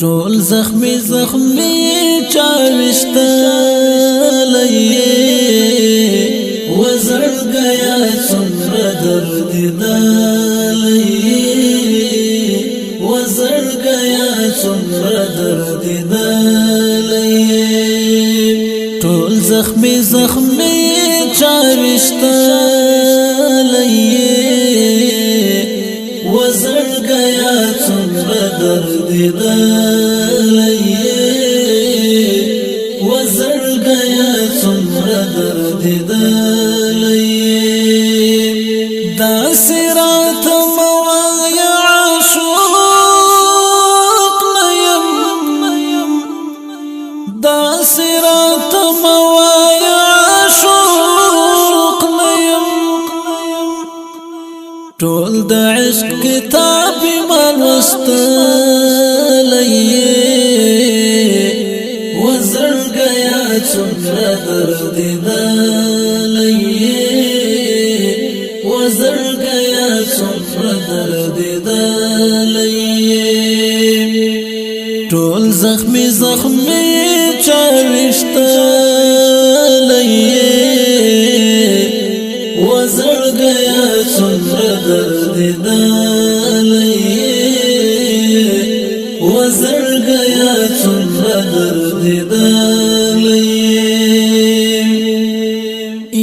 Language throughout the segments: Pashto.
ټول زخمی چاوشتا لئے وزر گیا څومره درد دلئے وزر گیا څومره درد دلئے ټول زخمی چاوشتا لئے وزر گیا څومره درد دلئے وزر گیا څومره درد دلئے دا صراط موایا عاشق نیم دا صراط موایا عاشق نیم ټول د عشق کتاب ایمان وستلئے وزر گیا څومره درد دلئے وزر گیا څومره درد دلئے ټول زخمی چاوشتا لئے وزر گیا څومره درد دلئے وزر گیا څومره درد دلئے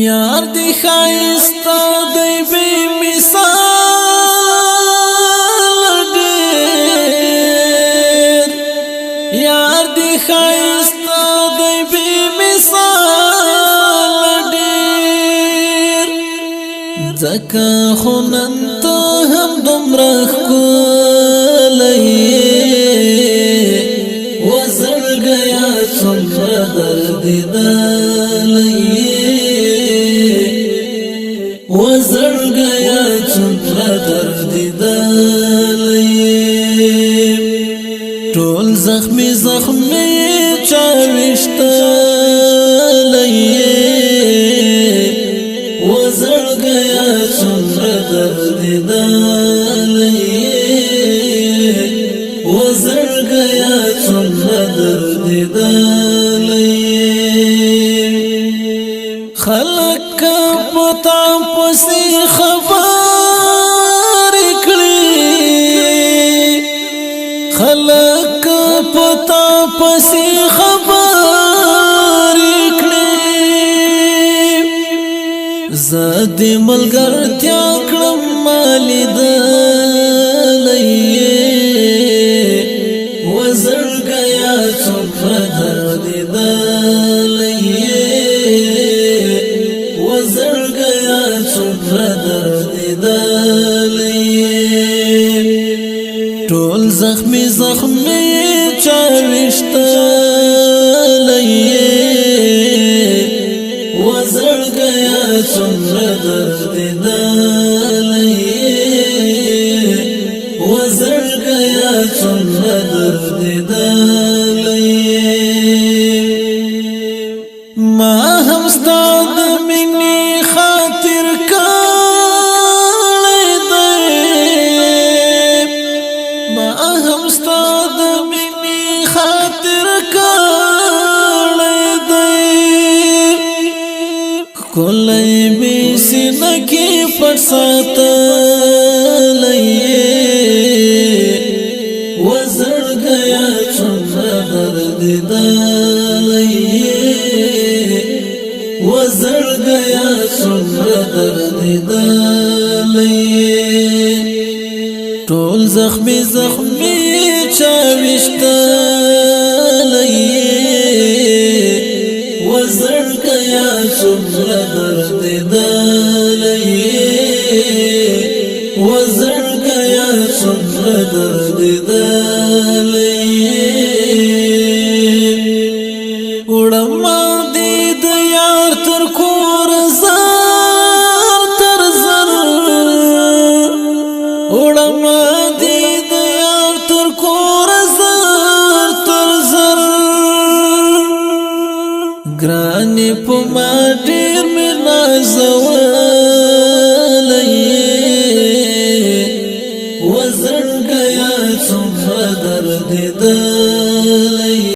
یار دی ښایسته دی بے مثال ډېر یار دی ښایسته دی بے مثال ډېر ځکه خو نن ته هم دومره ښکلی وزر گیا څومره درد دلئے وزر گیا څومره درد دلئے ټول زخمی چاوشتا لئے وزر گیا څومره درد دلئے وزر گیا څومره درد دلئے خلق پتا پسې خبر کړي خلق پتا پسې خبر کړي زاد ملګرتیا کړم مالي دلئے وزر گیا څومره درد دلئے وزر گیا څومره درد دلئے ټول زخمی چاوشتا لئے وزر گیا څومره درد دلئے وزر گیا څومره درد دلئے ما هم ستا د مینې خاطر کړی دی ما هم ستا د مینې خاطر کړی دی ښکلی مې سینه کې پټ ساتلی وزر گیا څومره درد دلئے وزر گیا څومره درد دلئے ټول زخمی چاوشتا لئے وزر گیا څومره درد دلئے وزر گیا څومره درد دلئے وړم دې د یار تر کور زر وړم دې د یار تر کور زر ګرانې په ما ډېر مې نازولئ وزر گیا څومره درد بدل